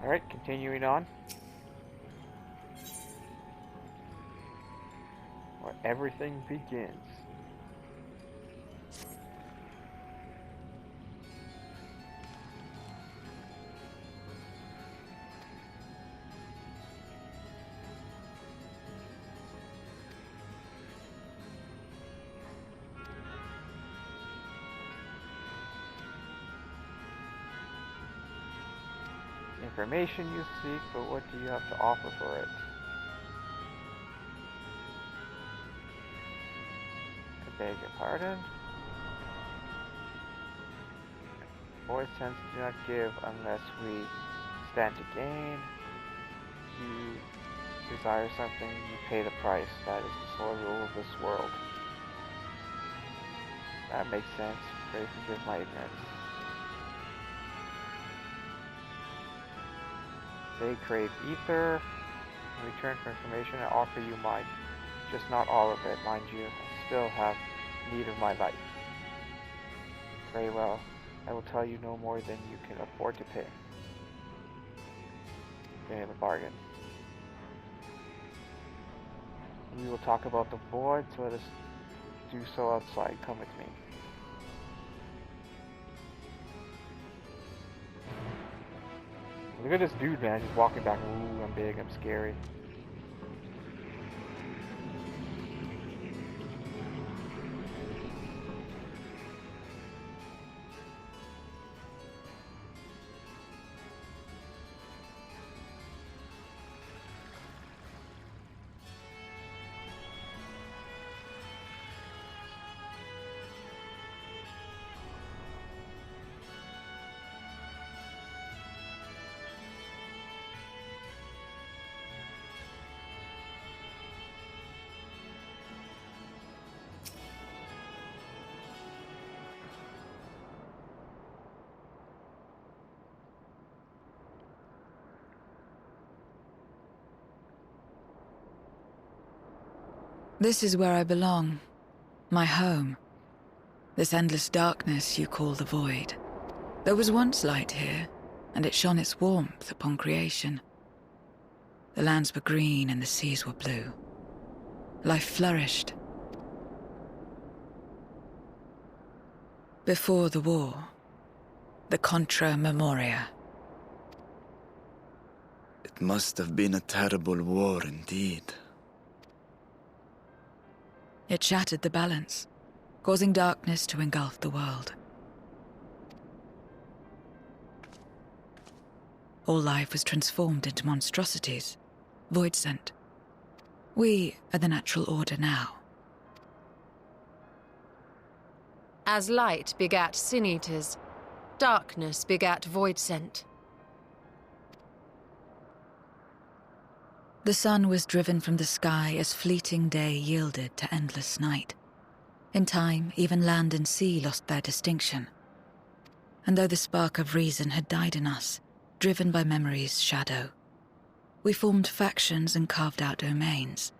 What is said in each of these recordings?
Alright, continuing on. Where everything begins. Information you seek, but what do you have to offer for it? I beg your pardon? Voice sense do not give unless we stand to gain. You desire something, you pay the price. That is the sole rule of this world. That makes sense. Pray forgive my ignorance. They crave ether. In return for information, I offer you mine. Just not all of it, mind you. I still have need of my life. Very well. I will tell you no more than you can afford to pay. Beginning of the bargain. We will talk about the void, so let us do so outside. Come with me. Look at this dude, man, just walking back. Ooh, I'm big, I'm scary. This is where I belong. My home. This endless darkness you call the void. There was once light here, and it shone its warmth upon creation. The lands were green and the seas were blue. Life flourished. Before the war, the Contra Memoria. It must have been a terrible war indeed. It shattered the balance, causing darkness to engulf the world. All life was transformed into monstrosities, void-sent. We are the natural order now. As light begat sin-eaters, darkness begat void-sent. The sun was driven from the sky as fleeting day yielded to endless night. In time, even land and sea lost their distinction. And though the spark of reason had died in us, driven by memory's shadow, we formed factions and carved out domains.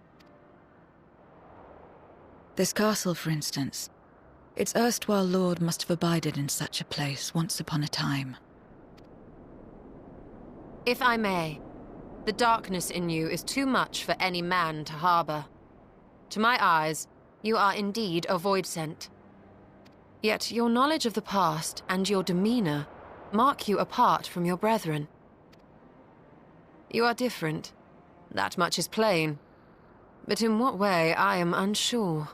This castle, for instance, its erstwhile lord must have abided in such a place once upon a time. If I may, the darkness in you is too much for any man to harbor. To my eyes, you are indeed a void-sent. Yet your knowledge of the past and your demeanor mark you apart from your brethren. You are different. That much is plain. But in what way, I am unsure.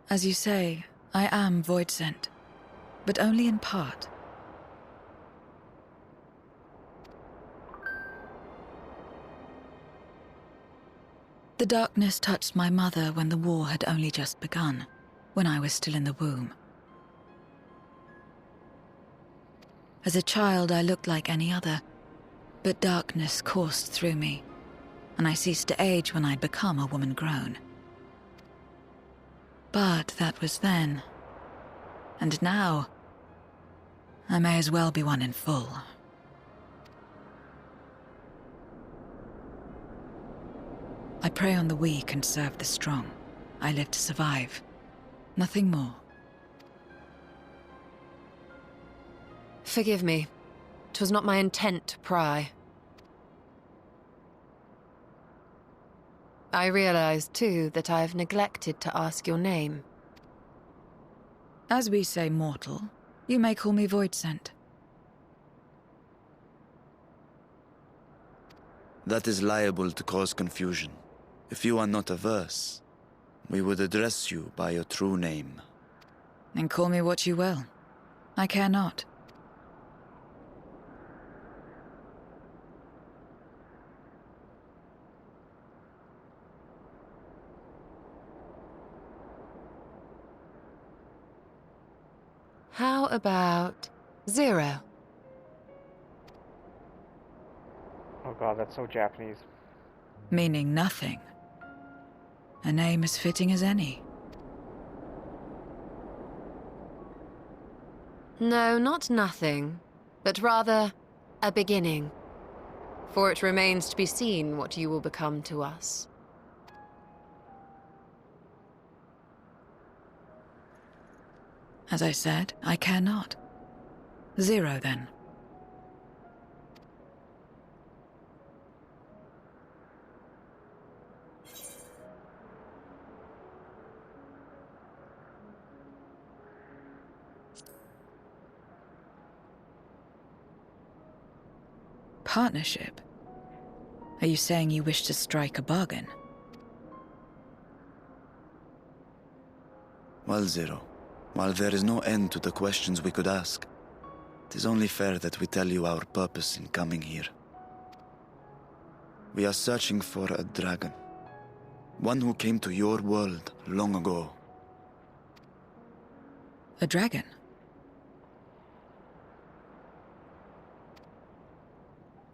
As you say, I am void-sent, but only in part. The darkness touched my mother when the war had only just begun, when I was still in the womb. As a child, I looked like any other, but darkness coursed through me, and I ceased to age when I'd become a woman grown. But that was then. And now, I may as well be one in full. I prey on the weak and serve the strong. I live to survive. Nothing more. Forgive me. 'Twas not my intent to pry. I realize, too, that I've neglected to ask your name. As we say mortal, you may call me Voidsent. That is liable to cause confusion. If you are not averse, we would address you by your true name. And call me what you will. I care not. How about Zero? Oh god, that's so Japanese. Meaning nothing. A name as fitting as any. No, not nothing, but rather a beginning. For it remains to be seen what you will become to us. As I said, I care not. Zero, then. Partnership? Are you saying you wish to strike a bargain? Well, Zero, while there is no end to the questions we could ask, it is only fair that we tell you our purpose in coming here. We are searching for a dragon. One who came to your world long ago. A dragon?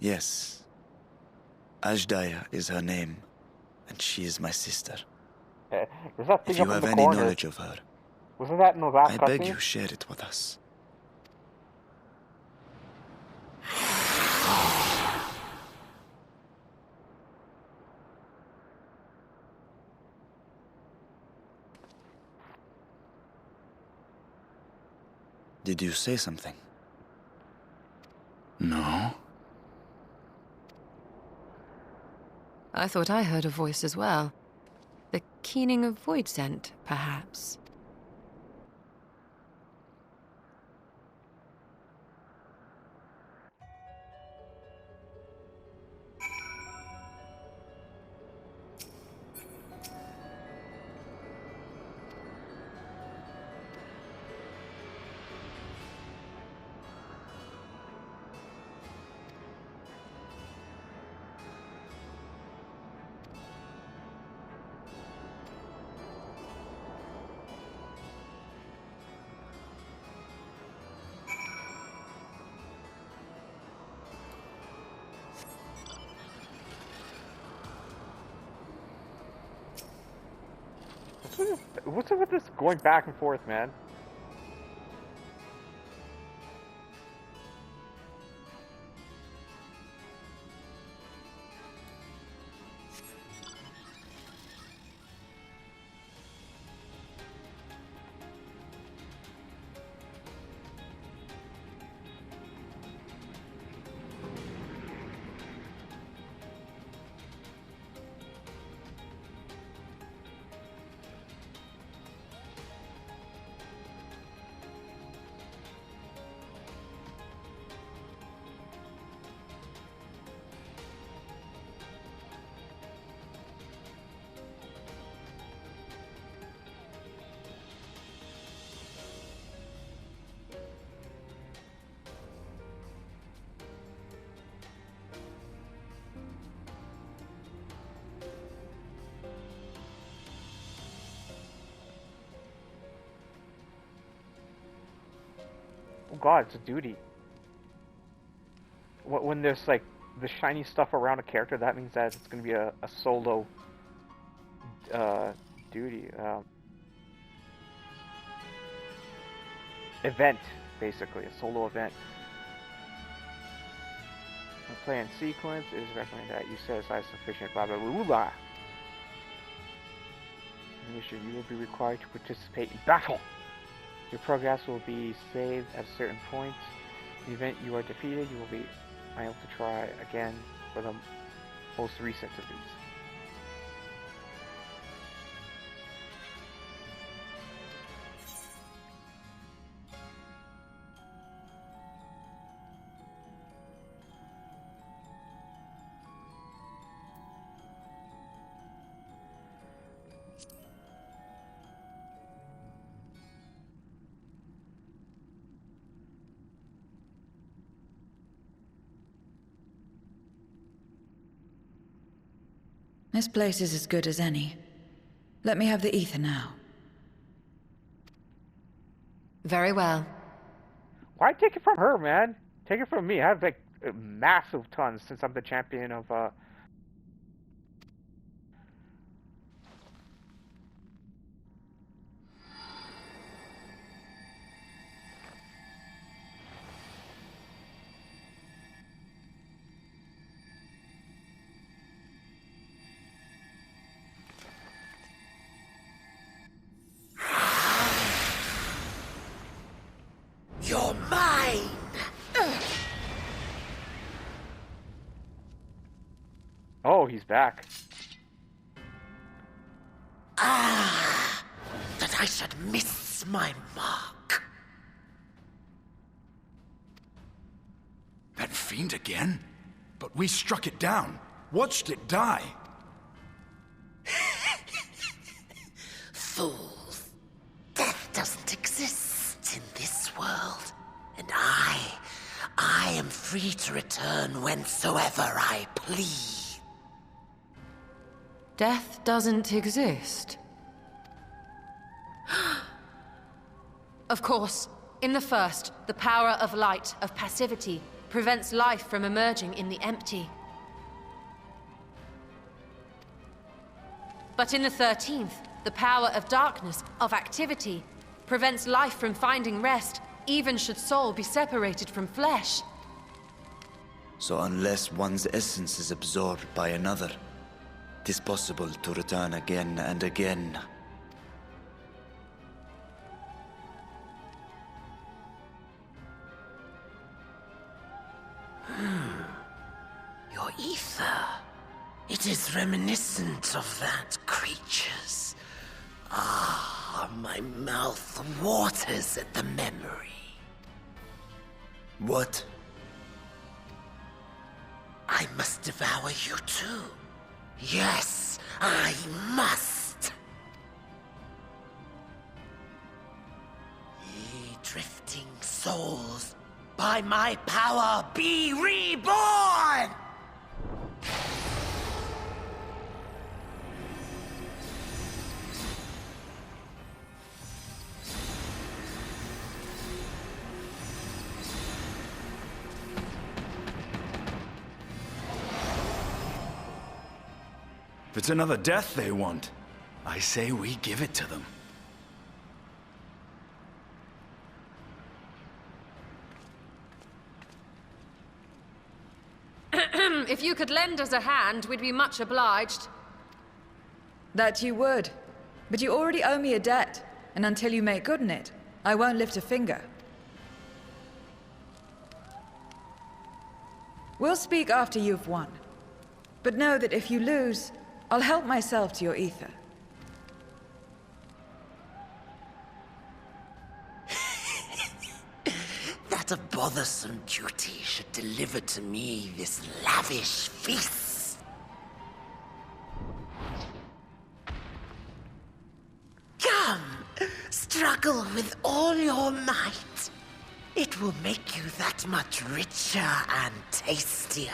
Yes. Ajdaya is her name, and she is my sister. There's that thing If you up in have the any corner. knowledge of her, Wasn't that in the last I beg cutscene? you share it with us. Did you say something? No? I thought I heard a voice as well. The keening of Voidsent, perhaps. What's up with this going back and forth, man? Oh god, it's a duty. When there's like the shiny stuff around a character, that means that it's going to be a solo duty. Event, basically, a solo event. When playing in sequence, it is recommended that you set aside sufficient blah blah blah blah. In addition, you will be required to participate in battle. Your progress will be saved at certain points. In the event you are defeated, you will be able to try again for the most recent of these. This place is as good as any. Let me have the ether now. Very well. Why take it from her, man? Take it from me. I have like massive tons since I'm the champion of You're mine! Oh, he's back. Ah! That I should miss my mark. That fiend again? But we struck it down. Watched it die. Fools. Death doesn't exist in this world. And I am free to return whensoever I please. Death doesn't exist. Of course, in the first, the power of light, of passivity, prevents life from emerging in the empty. But in the 13th, the power of darkness, of activity, prevents life from finding rest, even should soul be separated from flesh. So unless one's essence is absorbed by another, it is possible to return again and again. Your ether. It is reminiscent of that creature's. Ah, my mouth waters at the memory. What? I must devour you too. Yes, I must. Ye drifting souls, by my power be reborn! If it's another death they want, I say we give it to them. If you could lend us a hand, we'd be much obliged. That you would. But you already owe me a debt, and until you make good on it, I won't lift a finger. We'll speak after you've won. But know that if you lose, I'll help myself to your ether. That a bothersome duty should deliver to me this lavish feast. Come, struggle with all your might. It will make you that much richer and tastier.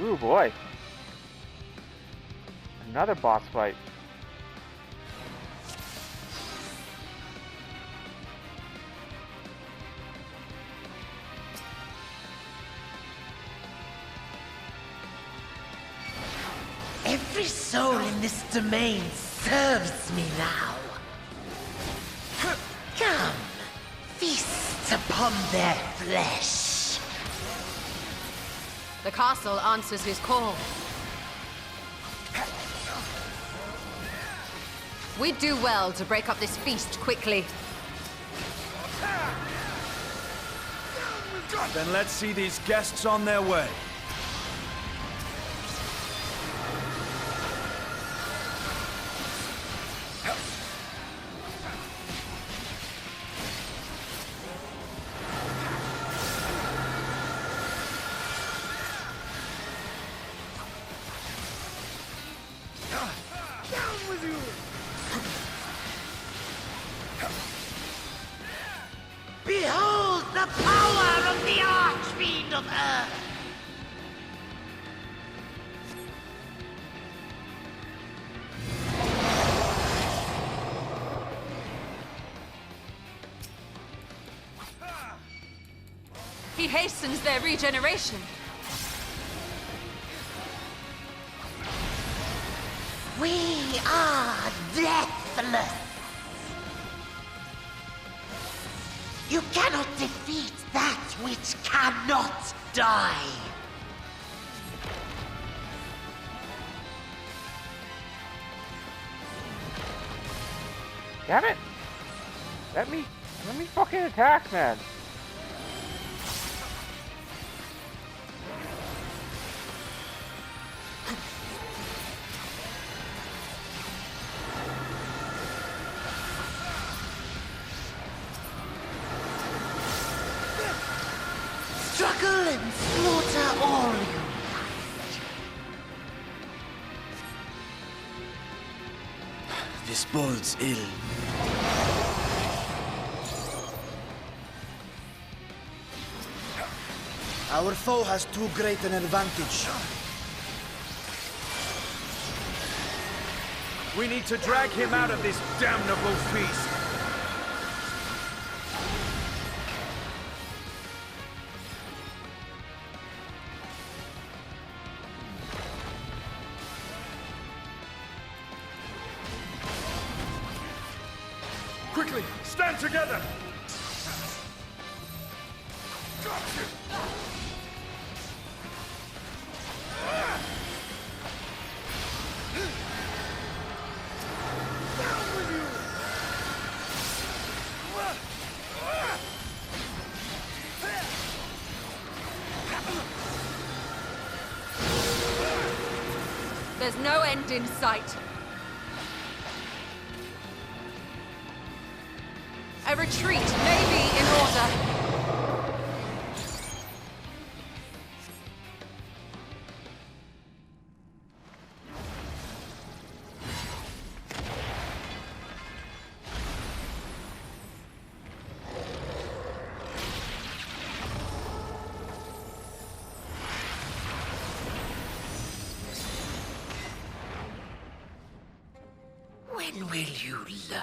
Ooh boy. Another boss fight. Every soul in this domain serves me now. Come, feast upon their flesh. The castle answers his call. We'd do well to break up this feast quickly. Then let's see these guests on their way. Behold the power of the Archfiend of Earth! He hastens their regeneration. We are deathless! You cannot defeat that which cannot die! Damn it! Let me fucking attack, man. Struggle and slaughter all you This bodes ill. Our foe has too great an advantage. We need to drag him out of this damnable feast. Quickly, stand together! There's no end in sight. A retreat may be in order. When will you learn?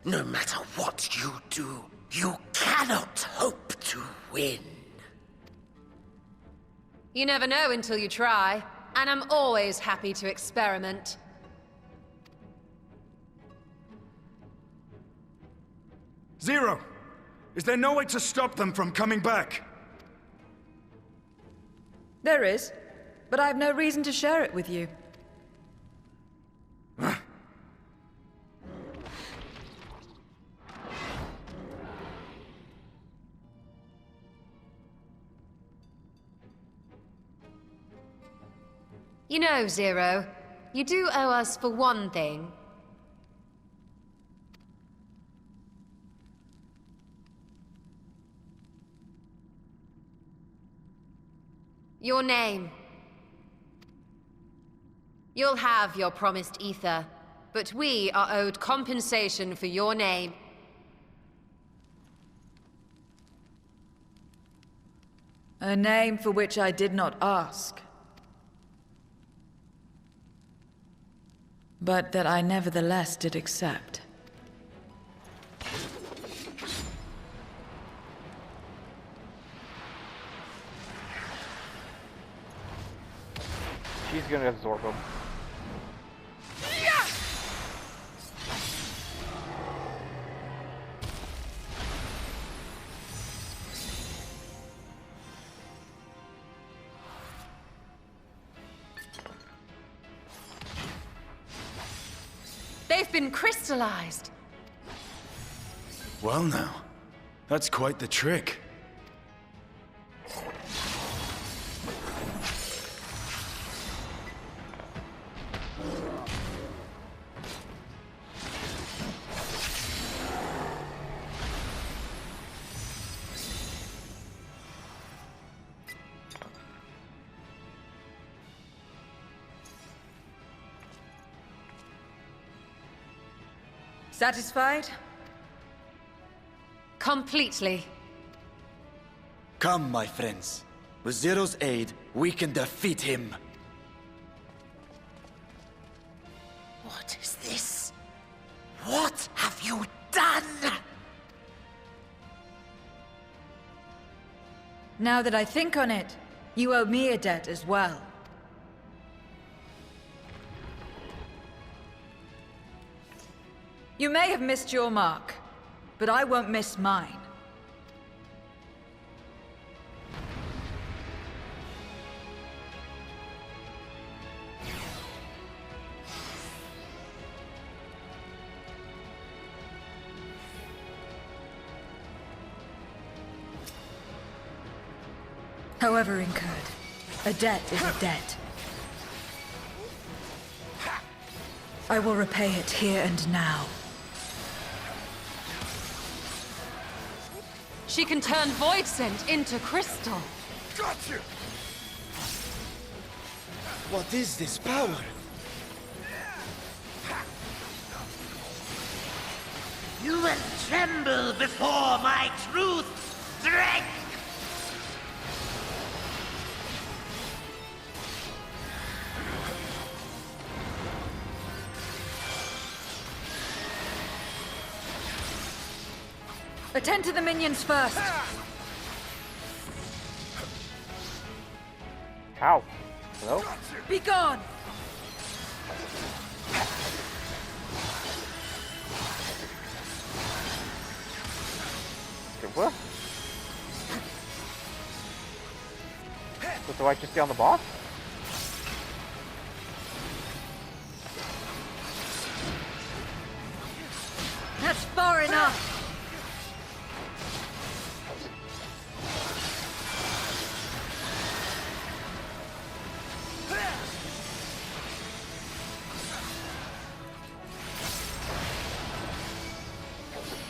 No matter what you do, you cannot hope to win. You never know until you try, and I'm always happy to experiment. Zero! Is there no way to stop them from coming back? There is, but I have no reason to share it with you. You know, Zero, you do owe us for one thing. Your name. You'll have your promised ether, but we are owed compensation for your name. A name for which I did not ask. But that I nevertheless did accept. She's gonna absorb him. They've been crystallized. Well now, that's quite the trick. Satisfied? Completely. Come, my friends. With Zero's aid, we can defeat him. What is this? What have you done? Now that I think on it, you owe me a debt as well. You may have missed your mark, but I won't miss mine. However incurred, a debt is a debt. I will repay it here and now. She can turn void scent into crystal. Gotcha! What is this power? You will tremble before my truth, strength! Attend to the minions first. Ow. Hello? Be gone! Okay, what? So do I just be on the boss? That's far enough!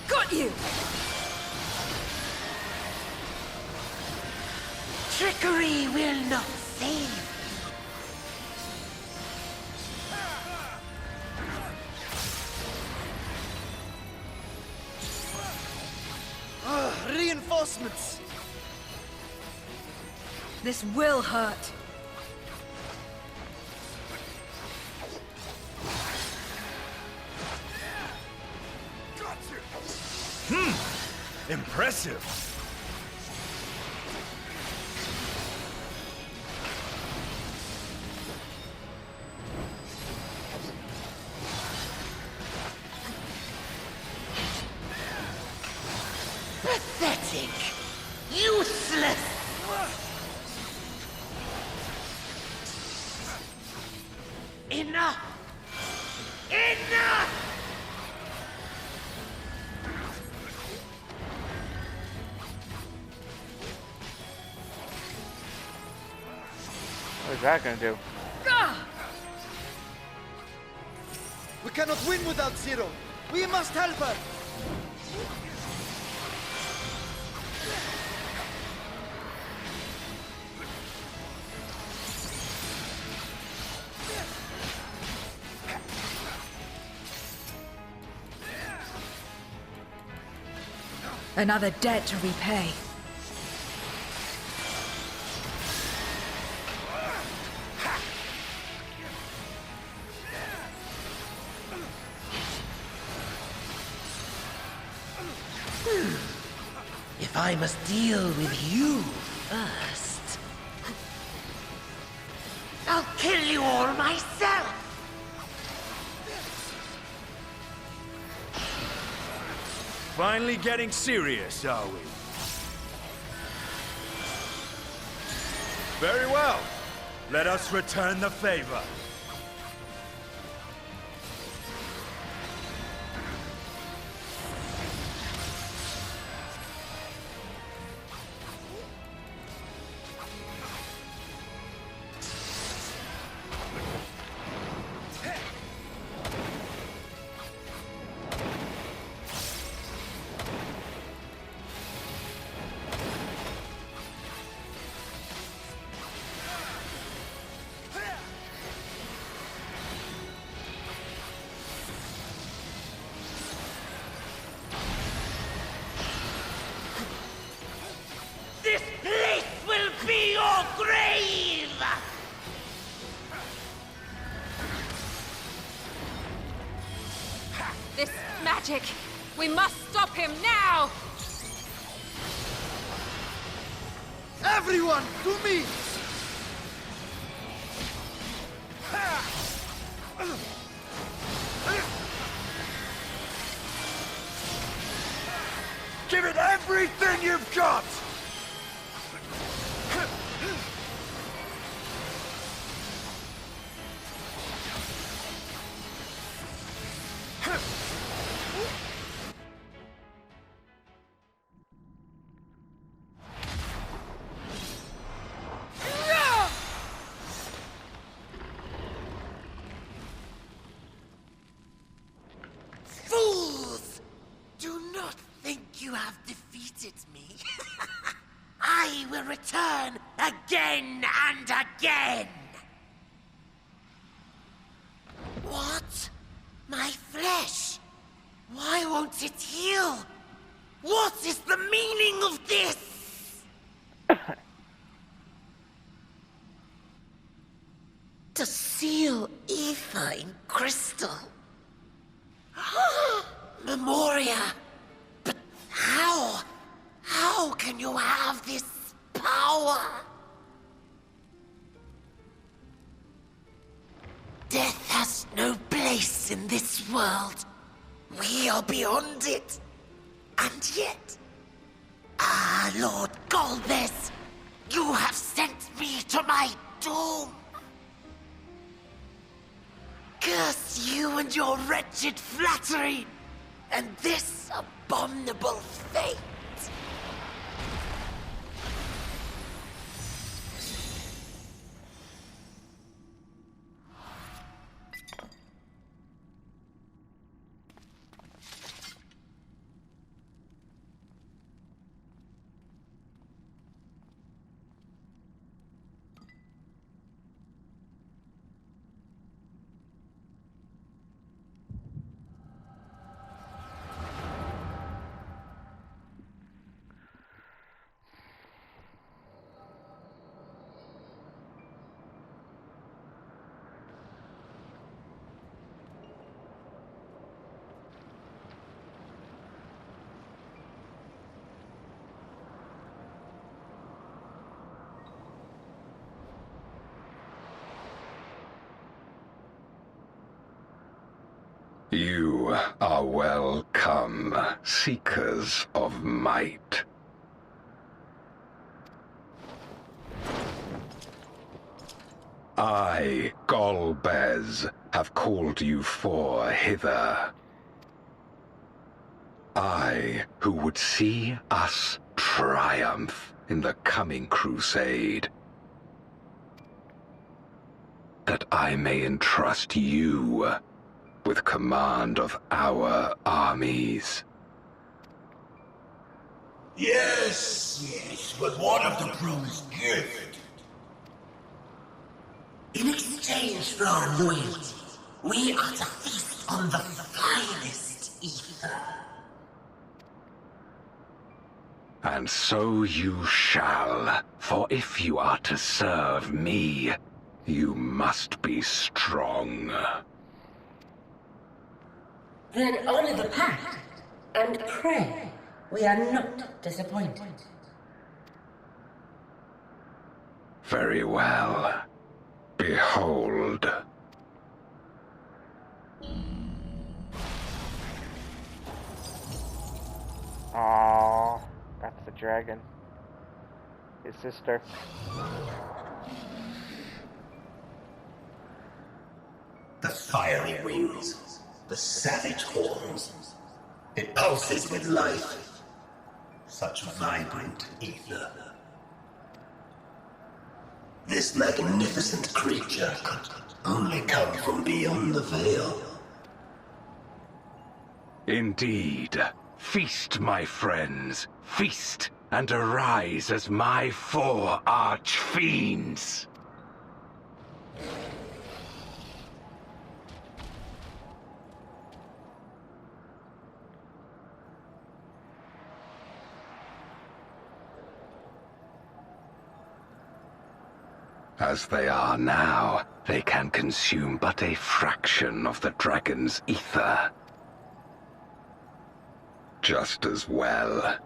Got you! Trickery will not save. Reinforcements! This will hurt. Impressive! Pathetic! Useless! Enough! Enough! What is that gonna do? We cannot win without Zero. We must help her. Another debt to repay. If I must deal with you first, I'll kill you all myself! Finally getting serious, are we? Very well. Let us return the favor. This magic! We must stop him now! Everyone, to me! Give it everything you've got! Fools! Do not think you have defeated me. I will return again and again! What? My flesh? Why won't it heal? What is the meaning of this? To seal ether in crystal. Memoria. But how? How can you have this power? Death has no place in this world. We are beyond it. And yet... Ah, Lord Golbez, you have sent me to my doom. Curse you and your wretched flattery, and this abominable fate. You are welcome, seekers of might. I, Golbez, have called you four hither. I, who would see us triumph in the coming crusade. That I may entrust you with command of our armies. Yes, but what of the crew's gift? In exchange for our loyalty, we are to feast on the finest ether. And so you shall, for if you are to serve me, you must be strong. Then honor the pact, and pray we are not disappointed. Very well. Behold. Aww, that's the dragon. His sister. The fiery wings, the savage horns. It pulses with life. Such vibrant ether. This magnificent creature could only come from beyond the veil. Indeed. Feast, my friends. Feast and arise as my four arch-fiends. As they are now, they can consume but a fraction of the dragon's ether. just as well.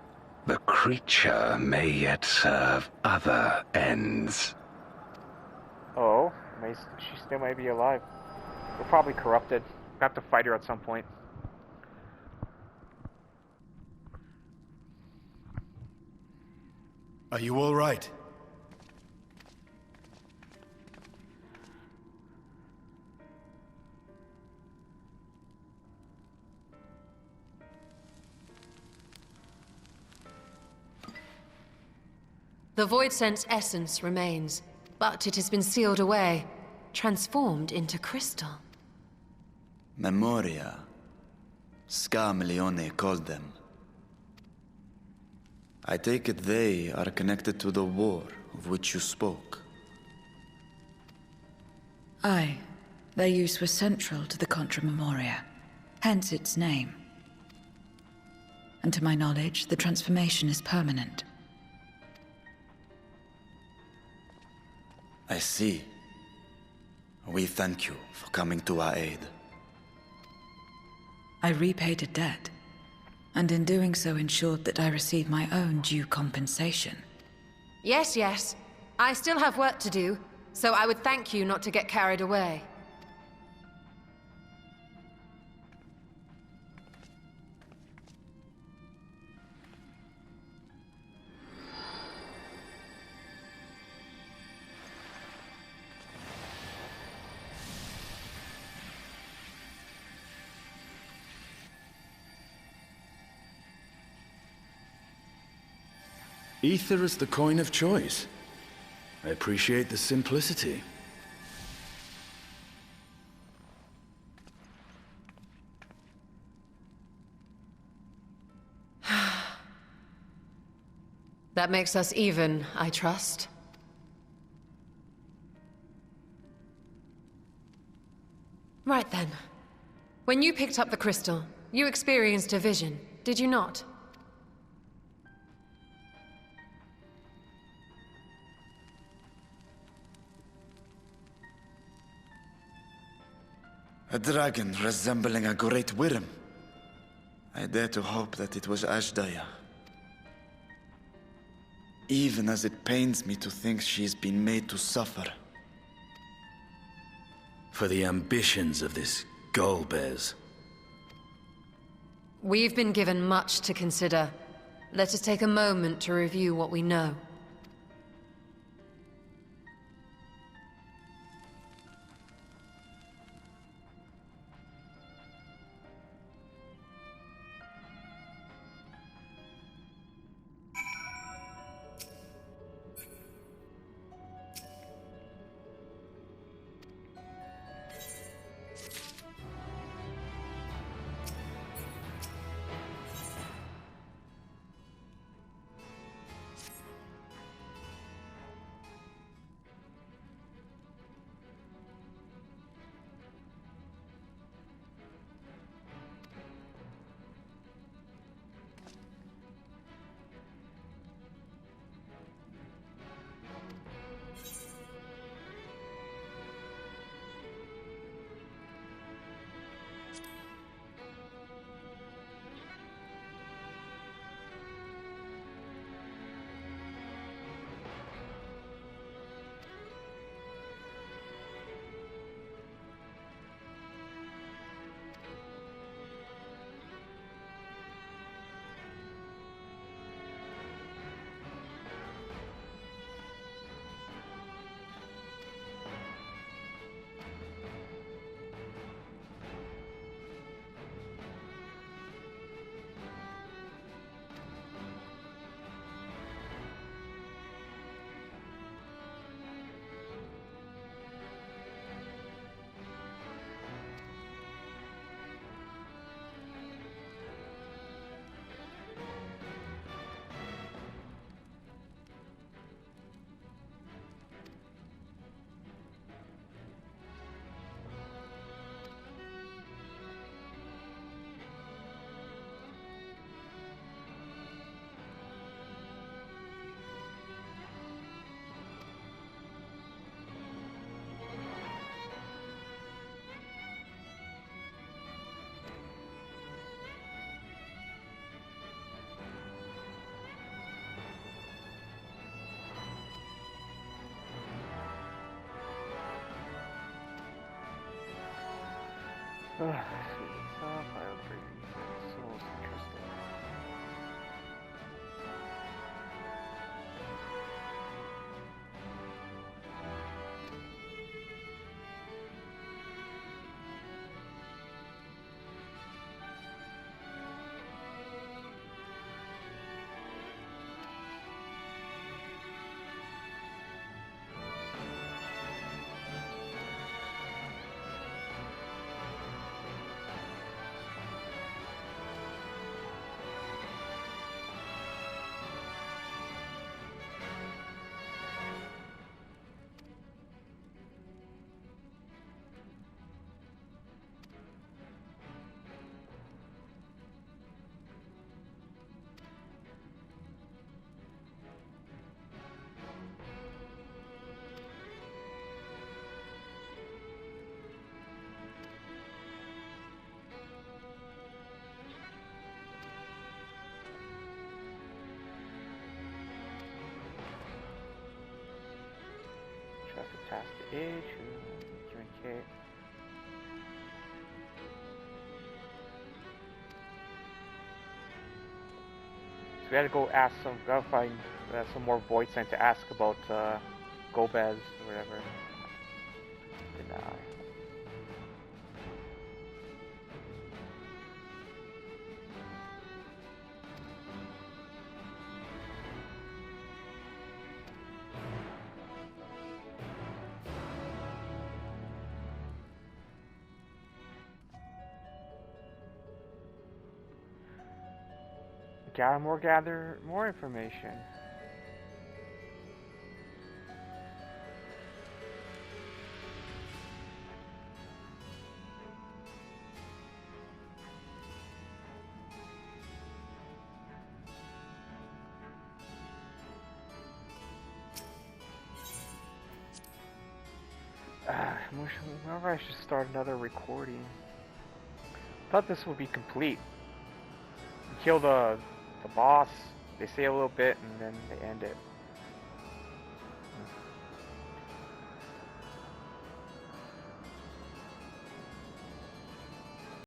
The creature may yet serve other ends. Oh, she still may be alive. We're probably corrupted. We have to fight her at some point. Are you all right? The Void Sense essence remains, but it has been sealed away, transformed into crystal. Memoria. Scarmelione called them. I take it they are connected to the war of which you spoke. Aye. Their use was central to the Contra Memoria, hence its name. And to my knowledge, the transformation is permanent. I see. We thank you for coming to our aid. I repaid a debt, and in doing so ensured that I received my own due compensation. Yes, yes. I still have work to do, so I would thank you not to get carried away. Ether is the coin of choice. I appreciate the simplicity. That makes us even, I trust. Right then. When you picked up the crystal, you experienced a vision, did you not? A dragon resembling a great worm. I dare to hope that it was Ashdaya. Even as it pains me to think she's been made to suffer. For the ambitions of this Golbez. We've been given much to consider. Let us take a moment to review what we know. Sweet stuff, fire breeze, souls, interesting. Trust the task to age, communicate. So we had to go ask some, gotta find some more void sent to ask about Gobez or whatever. Deny. Gather more information. Whenever I should start another recording. Thought this would be complete. You kill the boss, they say a little bit, and then they end it.